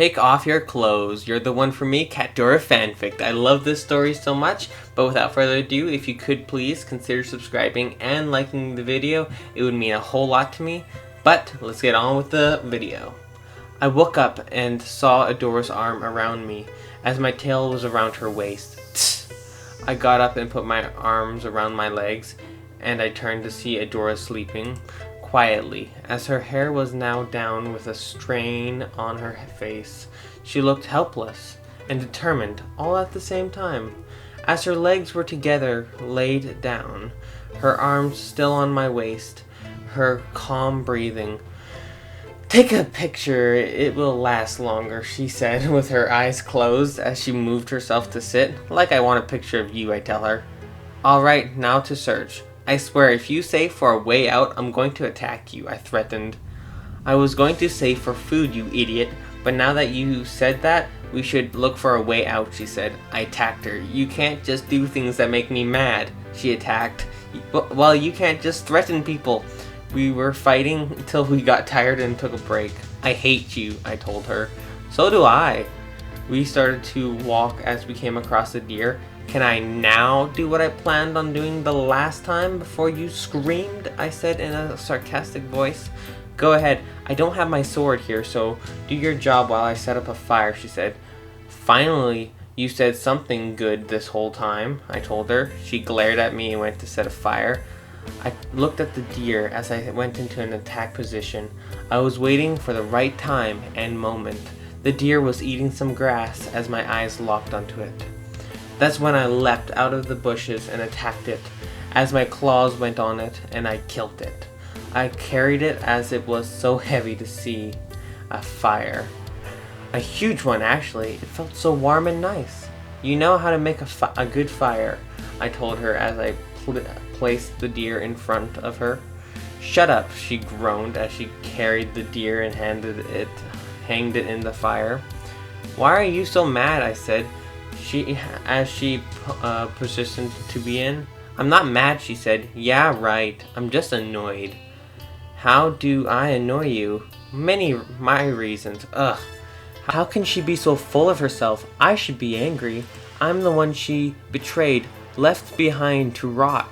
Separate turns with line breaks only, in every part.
Take off your clothes. You're the one for me, Catradora fanfic. I love this story so much, but without further ado, if you could please consider subscribing and liking the video, it would mean a whole lot to me. But let's get on with the video. I woke up and saw Adora's arm around me as my tail was around her waist. I got up and put my arms around my legs, and I turned to see Adora sleeping quietly, as her hair was now down with a strain on her face. She looked helpless and determined all at the same time. As her legs were together laid down, her arms still on my waist, her calm breathing. "Take a picture, it will last longer," she said with her eyes closed as she moved herself to sit. "Like I want a picture of you," I tell her. "Alright, now to search. I swear if you say for a way out, I'm going to attack you," I threatened. "I was going to say for food, you idiot, but now that you said that, we should look for a way out," she said. I attacked her. "You can't just do things that make me mad," she attacked. "Well, you can't just threaten people." We were fighting until we got tired and took a break. "I hate you," I told her. "So do I." We started to walk as we came across a deer. "Can I now do what I planned on doing the last time before you screamed?" I said in a sarcastic voice. "Go ahead. I don't have my sword here, so do your job while I set up a fire," she said. "Finally, you said something good this whole time," I told her. She glared at me and went to set a fire. I looked at the deer as I went into an attack position. I was waiting for the right time and moment. The deer was eating some grass as my eyes locked onto it. That's when I leapt out of the bushes and attacked it, as my claws went on it, and I killed it. I carried it as it was so heavy to see. A fire. A huge one, actually. It felt so warm and nice. "You know how to make a good fire," I told her as I placed the deer in front of her. "Shut up," she groaned as she carried the deer and hanged it in the fire. "Why are you so mad?" I said, as she positioned to be in. "I'm not mad," she said. "Yeah, right. I'm just annoyed." "How do I annoy you?" My reasons. Ugh. How can she be so full of herself? I should be angry. I'm the one she betrayed, left behind to rot.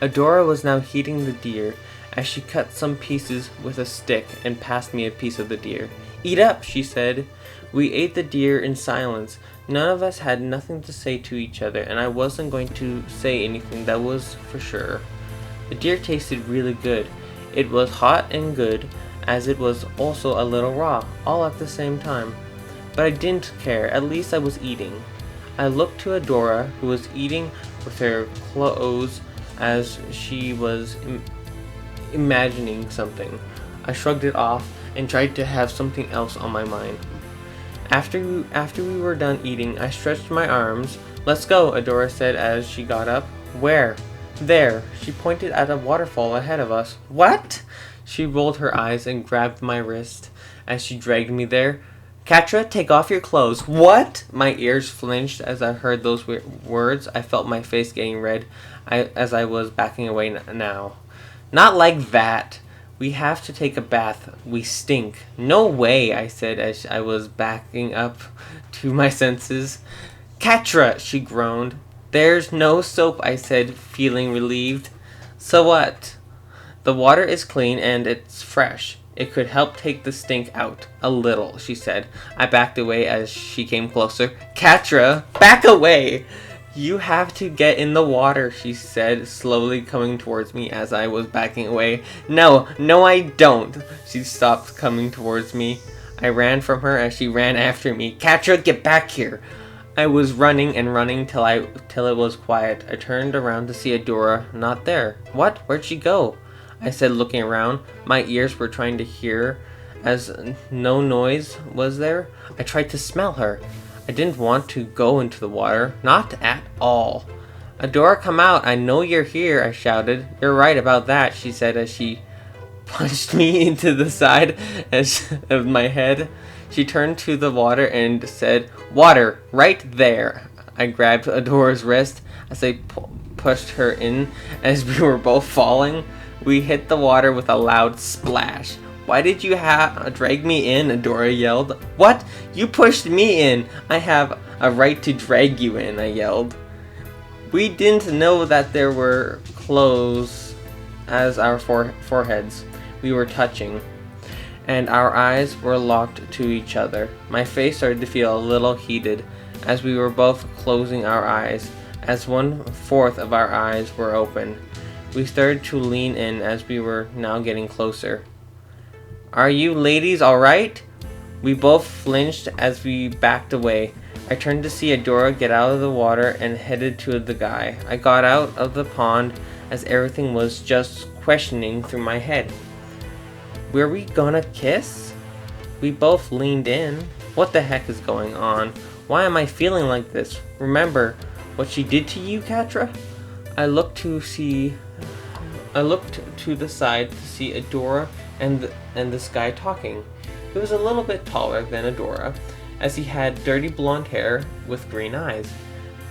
Adora was now heating the deer as she cut some pieces with a stick and passed me a piece of the deer. "Eat up," she said. We ate the deer in silence. None of us had nothing to say to each other, and I wasn't going to say anything, that was for sure. The deer tasted really good. It was hot and good, as it was also a little raw, all at the same time. But I didn't care, at least I was eating. I looked to Adora, who was eating with her clothes as she was imagining something. I shrugged it off and tried to have something else on my mind. After we were done eating, I stretched my arms. "Let's go," Adora said as she got up. "Where?" "There." She pointed at a waterfall ahead of us. "What?" She rolled her eyes and grabbed my wrist as she dragged me there. "Catra, take off your clothes." "What?" My ears flinched as I heard those words. I felt my face getting red as I was backing away now. "Not like that. We have to take a bath. We stink." "No way," I said as I was backing up to my senses. "Catra," she groaned. "There's no soap," I said, feeling relieved. "So what?" "The water is clean and it's fresh. It could help take the stink out. A little," she said. I backed away as she came closer. "Catra, back away!" "You have to get in the water," she said, slowly coming towards me as I was backing away. No, I don't." She stopped coming towards me. I ran from her as she ran after me. "Catra, get back here!" I was running and running till it was quiet. I turned around to see Adora not there. "What? Where'd she go?" I said, looking around. My ears were trying to hear as no noise was there. I tried to smell her. I didn't want to go into the water. Not at all. "Adora, come out. I know you're here," I shouted. "You're right about that," she said as she punched me into the side of my head. She turned to the water and said, "Water, right there." I grabbed Adora's wrist as I pushed her in as we were both falling. We hit the water with a loud splash. Why did you drag me in? Adora yelled. What? You pushed me in. I have a right to drag you in, I yelled. We didn't know that there were close as our foreheads. We were touching, and our eyes were locked to each other. My face started to feel a little heated as we were both closing our eyes, as 1/4 of our eyes were open. We started to lean in as we were now getting closer. Are you ladies alright? We both flinched as we backed away. I turned to see Adora get out of the water and headed to the guy. I got out of the pond as everything was just questioning through my head. Were we gonna kiss? We both leaned in. What the heck is going on? Why am I feeling like this? Remember what she did to you, Catra? I looked to the side to see Adora and this guy talking. He was a little bit taller than Adora, as he had dirty blonde hair with green eyes.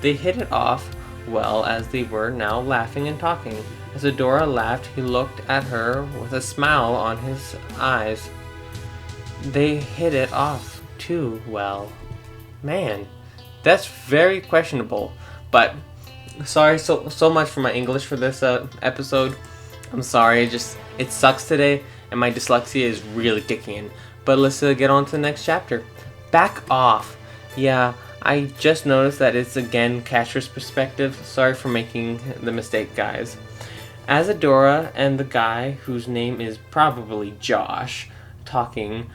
They hit it off well as they were now laughing and talking. As Adora laughed, he looked at her with a smile on his eyes. They hit it off too well. Man, that's very questionable. But sorry so much for my English for this episode. I'm sorry, it sucks today, and my dyslexia is really kicking in. But let's get on to the next chapter. Back off. Yeah, I just noticed that it's again Catra's perspective. Sorry for making the mistake, guys. As Adora and the guy, whose name is probably Josh, talking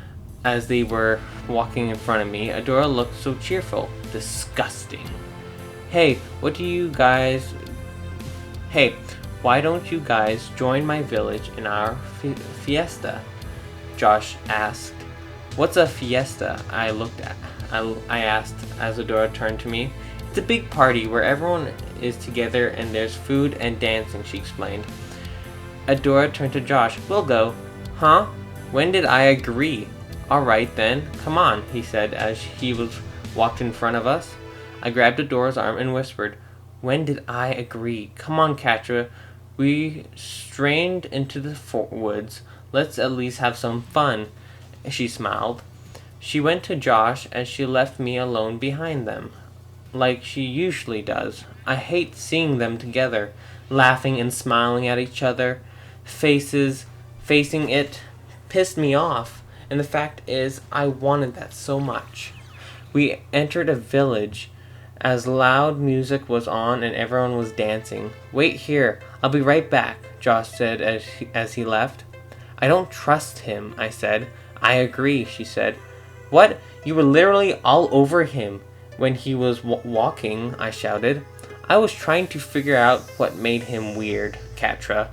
as they were walking in front of me, Adora looked so cheerful. Disgusting. Hey, why don't you guys join my village in our fiesta? Josh asked. What's a fiesta? I asked as Adora turned to me. It's a big party where everyone is together and there's food and dancing, she explained. Adora turned to Josh. We'll go. Huh? When did I agree? Alright then, come on, he said as he walked in front of us. I grabbed Adora's arm and whispered, when did I agree? Come on, Catra. We strained into the woods. Let's at least have some fun. She smiled. She went to Josh as she left me alone behind them, like she usually does. I hate seeing them together, laughing and smiling at each other. Facing it pissed me off, and the fact is, I wanted that so much. We entered a village as loud music was on and everyone was dancing. Wait here, I'll be right back, Josh said as he left. I don't trust him, I said. I agree, she said. What? You were literally all over him when he was walking, I shouted. I was trying to figure out what made him weird, Catra.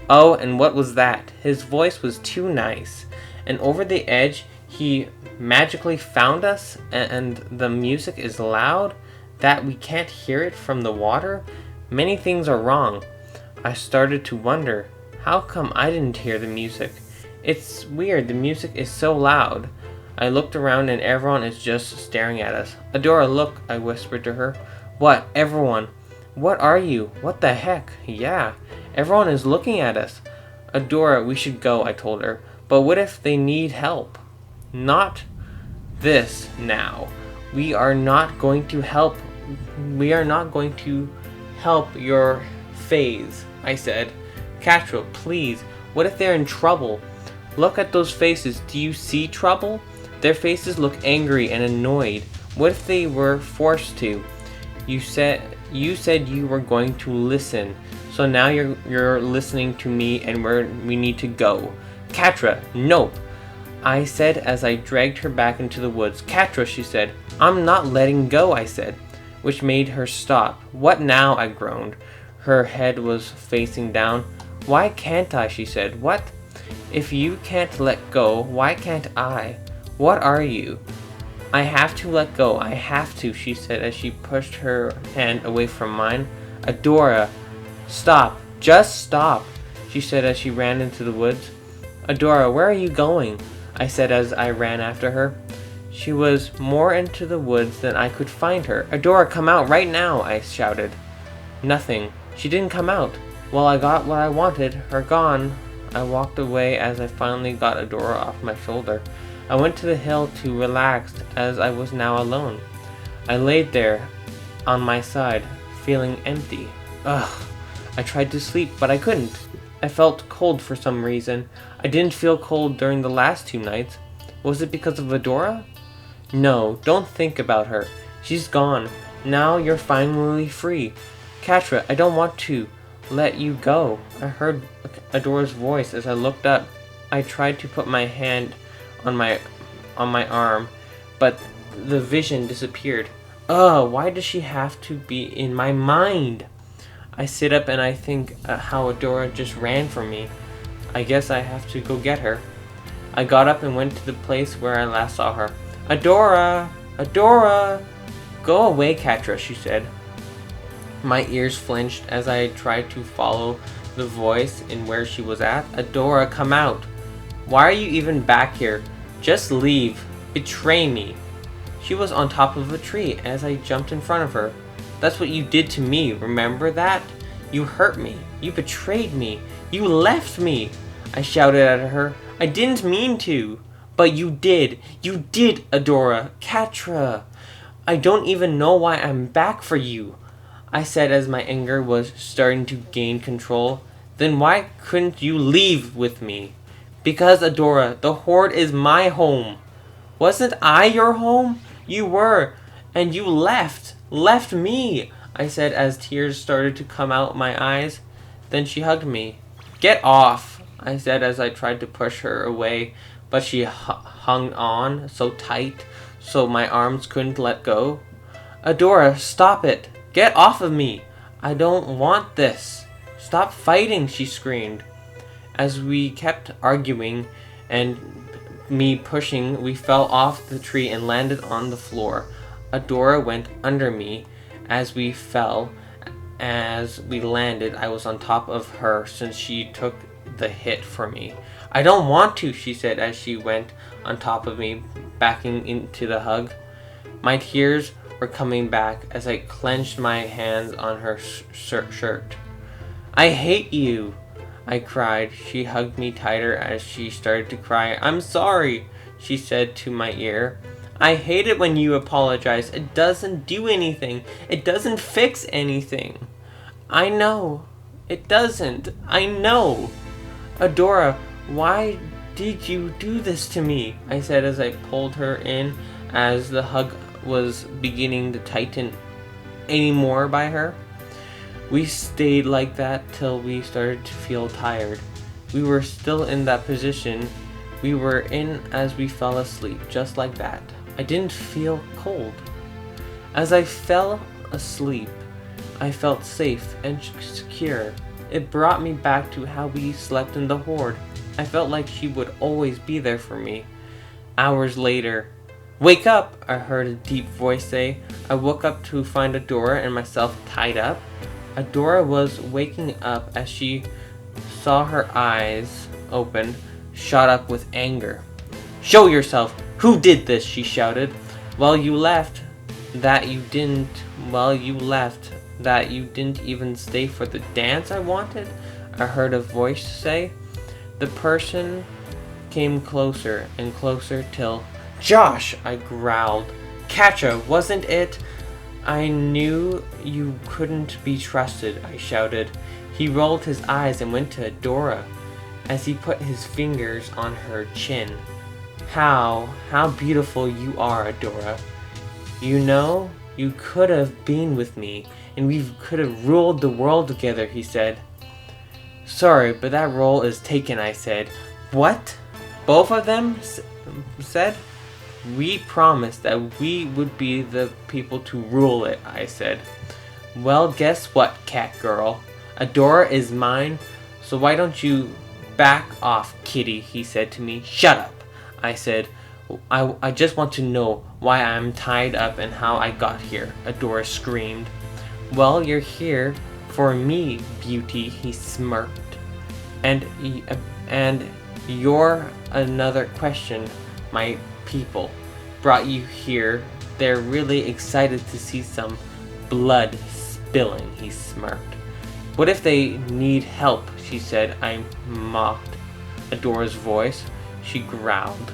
Oh, and what was that? His voice was too nice. And over the edge, he magically found us, and the music is loud that we can't hear it from the water? Many things are wrong. I started to wonder, how come I didn't hear the music? It's weird, the music is so loud. I looked around and everyone is just staring at us. Adora, look, I whispered to her. What? Everyone? What are you? What the heck? Yeah, everyone is looking at us. Adora, we should go, I told her. But what if they need help? Not this now. We are not going to help your phase, I said. Catra, please, what if they're in trouble? Look at those faces. Do you see trouble? Their faces look angry and annoyed. What if they were forced to? You said you were going to listen. So now you're listening to me and we need to go. Catra, nope. I said as I dragged her back into the woods. Catra, she said. I'm not letting go, I said, which made her stop. What now? I groaned. Her head was facing down. Why can't I? She said. What? If you can't let go, why can't I? What are you? I have to let go. I have to, she said as she pushed her hand away from mine. Adora, stop. Just stop, she said as she ran into the woods. Adora, where are you going? I said as I ran after her. She was more into the woods than I could find her. Adora, come out right now, I shouted. Nothing. She didn't come out. Well, I got what I wanted. Her gone. I walked away as I finally got Adora off my shoulder. I went to the hill to relax as I was now alone. I laid there on my side, feeling empty. Ugh. I tried to sleep, but I couldn't. I felt cold for some reason. I didn't feel cold during the last 2 nights. Was it because of Adora? No, don't think about her. She's gone. Now you're finally free. Catra, I don't want to let you go. I heard Adora's voice as I looked up. I tried to put my hand on my arm, but the vision disappeared. Ugh, why does she have to be in my mind? I sit up and I think how Adora just ran from me. I guess I have to go get her. I got up and went to the place where I last saw her. Adora! Adora! Go away, Catra, she said. My ears flinched as I tried to follow the voice in where she was at. Adora, come out! Why are you even back here? Just leave. Betray me. She was on top of a tree as I jumped in front of her. That's what you did to me, remember that? You hurt me. You betrayed me. You left me. I shouted at her. I didn't mean to. But you did. You did, Adora. Catra. I don't even know why I'm back for you, I said as my anger was starting to gain control. Then why couldn't you leave with me? Because, Adora, the Horde is my home. Wasn't I your home? You were. And you left me, I said as tears started to come out my eyes. Then she hugged me. Get off, I said as I tried to push her away, but she hung on so tight so my arms couldn't let go. Adora, stop it. Get off of me. I don't want this. Stop fighting, she screamed. As we kept arguing and me pushing, we fell off the tree and landed on the floor. Adora went under me as we fell. As we landed, I was on top of her since she took the hit for me. I don't want to, she said as she went on top of me, backing into the hug. My tears were coming back as I clenched my hands on her shirt. I hate you, I cried. She hugged me tighter as she started to cry. I'm sorry, she said to my ear. I hate it when you apologize. It doesn't do anything. It doesn't fix anything. I know. It doesn't. I know. Adora, why did you do this to me? I said as I pulled her in as the hug was beginning to tighten any more by her. We stayed like that till we started to feel tired. We were still in that position we were in as we fell asleep, just like that. I didn't feel cold. As I fell asleep, I felt safe and secure. It brought me back to how we slept in the Horde. I felt like she would always be there for me. Hours later, wake up, I heard a deep voice say. I woke up to find Adora and myself tied up. Adora was waking up as she saw her eyes open, shot up with anger. Show yourself! Who did this? She shouted. You left that you didn't even stay for the dance I wanted, I heard a voice say. The person came closer and closer till... Josh, I growled. Catra, wasn't it? I knew you couldn't be trusted, I shouted. He rolled his eyes and went to Adora as he put his fingers on her chin. How beautiful you are, Adora. You know, you could have been with me, and we could have ruled the world together, he said. Sorry, but that role is taken, I said. What? Both of them said? We promised that we would be the people to rule it, I said. Well, guess what, cat girl? Adora is mine, so why don't you back off, kitty, he said to me. Shut up, I said. I just want to know why I'm tied up and how I got here, Adora screamed. Well, you're here for me, beauty, he smirked. And you're another question. My people brought you here. They're really excited to see some blood spilling, he smirked. What if they need help, she said. I mocked. Adora's voice. She growled.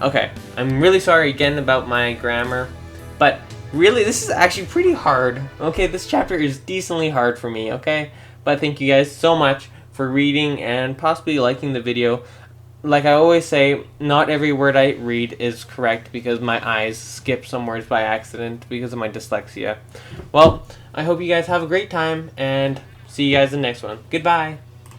Okay, I'm really sorry again about my grammar, but really, this is actually pretty hard. Okay, this chapter is decently hard for me, okay? But thank you guys so much for reading and possibly liking the video. Like I always say, not every word I read is correct because my eyes skip some words by accident because of my dyslexia. Well, I hope you guys have a great time and see you guys in the next one. Goodbye!